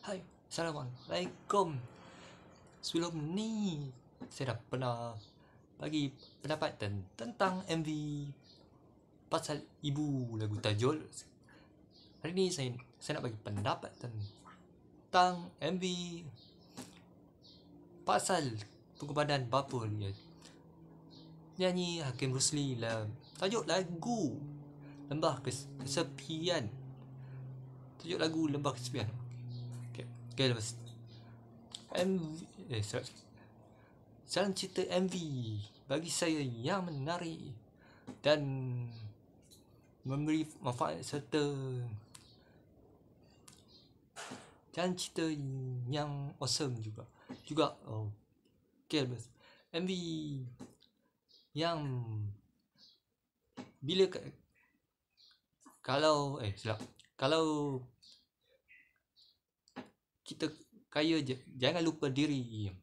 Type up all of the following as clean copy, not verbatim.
Hai, Assalamualaikum. Sebelum ni saya dah pernah bagi pendapat tentang MV Pasal Ibu lagu Tajul. Hari ni saya nak bagi pendapat tentang MV Pasal Pengorbanan Bapa dia. Nyanyi Hakim Rusli lah. Tajuk lagu Lembah Kesepian. Tajuk lagu Lembah Kesepian. Okay, lepas jalan cerita MV bagi saya yang menarik dan memberi manfaat serta jalan cerita yang awesome juga. Okay, lepas MV yang bila kalau kita kaya je, jangan lupa diri.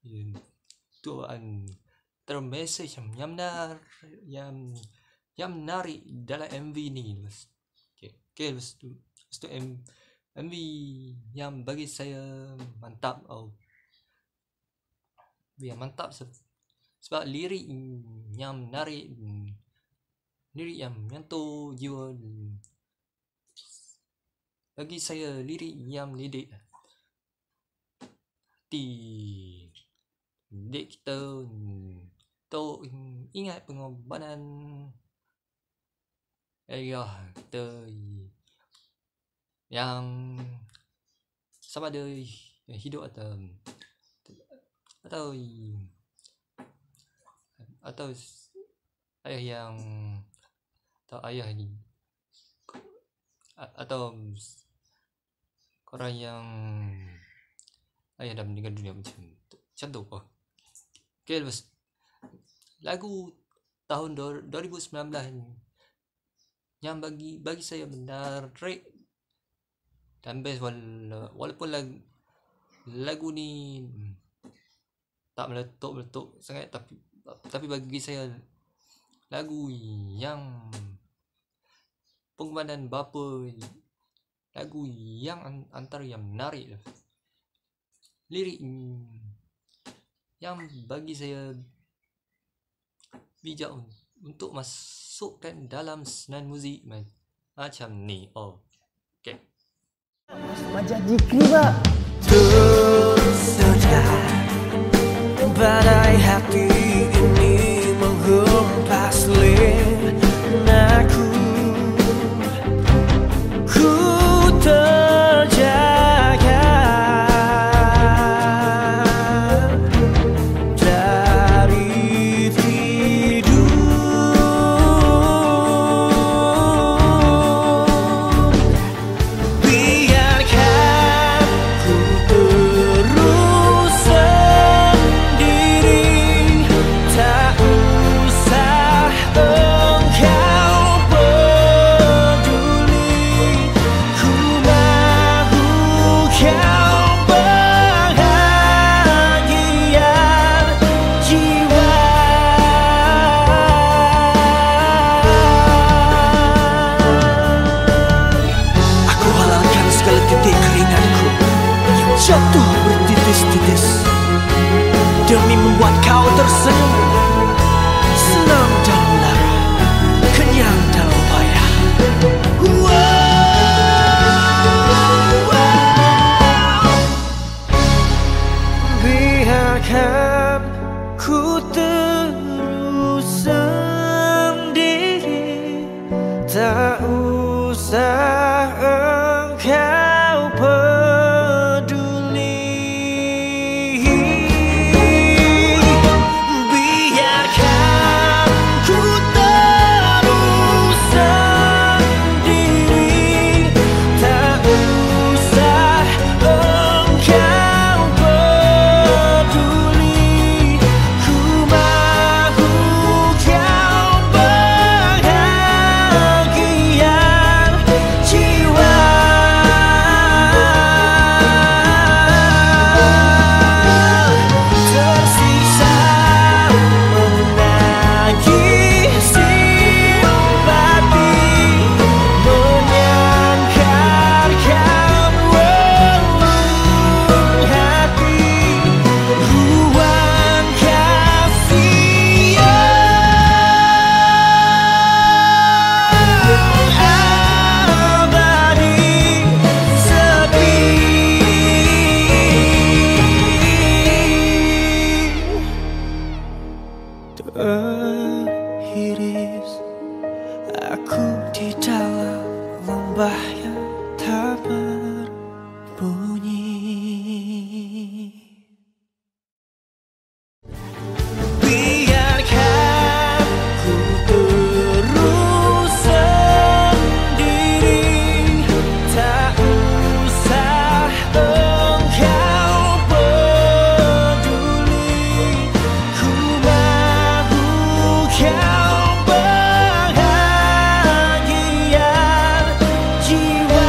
Itu antara mesej yang menarik dalam MV ni. Okay, lepas tu MV yang bagi saya mantap. Yang mantap sebab lirik yang menarik, lirik yang menyentuh jiwa. Bagi saya lirik yang mendidik hati kita untuk ingat pengorbanan ayah kita yang sama ada hidup atau ayah yang ayah ni atau orang yang ayah dah meninggal dunia macam tu. Okay, lepas lagu tahun 2019 yang bagi saya menarik dan best, walaupun lagu ni tak meletup sangat, tapi bagi saya lagu yang Pengorbanan Bapa, lagu yang antara yang menarik, lirik yang bagi saya bijak untuk masukkan dalam senayan muzik macam ni. Okay. Macam Jikri, Pak. Tersedar badai hati ini menghempas lenaku. Ku terjaga dari tidur. Biarkan ku terus sendiri, tak usah engkau peduli. Ku mahu kau bahagia jiwa. Aku halalkan segala titik keringatku yang jatuh bertitis-titis demi membuat kau tersenyum. Senang dalam lara, kenyang dalam payah. Biarkan ku terus sendiri, tak usah engkau peduli. teriris. Aku di dalam lembah yang tak berbunyi. Biarkan ku terus sendiri, tak usah engkau peduli. Ku mahu kau bahagia jiwa.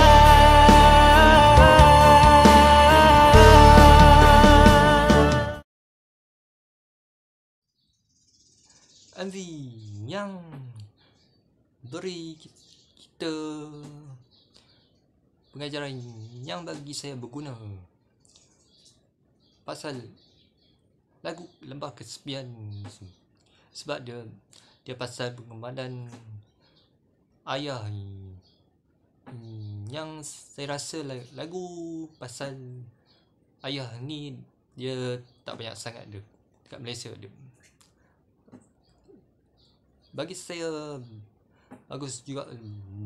MV yang beri kita pengajaran yang bagi saya berguna, pasal lagu Lembah Kesepian, sebab dia pasal pengorbanan ayah ni. Yang saya rasa lagu pasal ayah ni dia tak banyak sangat dia dekat Malaysia dia. Bagi saya bagus juga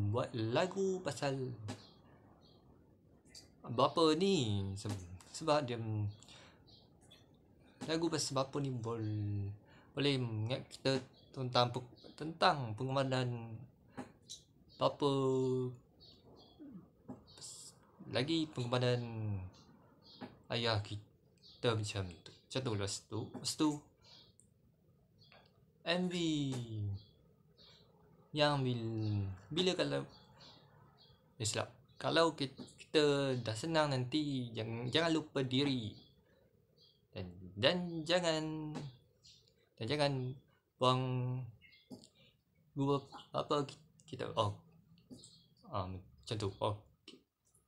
buat lagu pasal bapa ni, sebab dia lagu pasal bapa ni boleh mengingat kita tentang pengorbanan bapa, lagi pengorbanan ayah kita macam tu. Lepas tu MV yang bila kalau kita dah senang nanti, jangan lupa diri, dan jangan buang apa kita macam tu.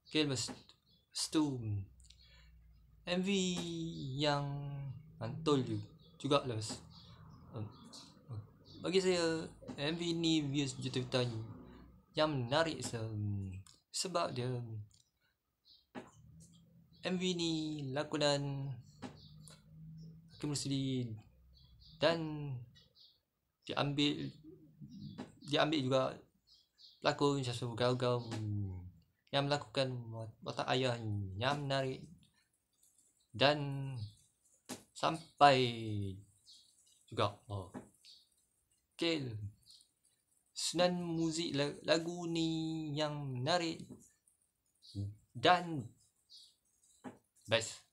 Okay, lepas tu MV yang mantul juga lah. Bagi saya MV ni views juta-juta ni yang menarik sebab dia MV ni lakonan Hakim Rusdi, dan diambil juga pelakon Syamsul Gaugau yang melakukan watak ayah yang menarik, dan sampai juga susunan muzik lagu ni yang menarik dan best.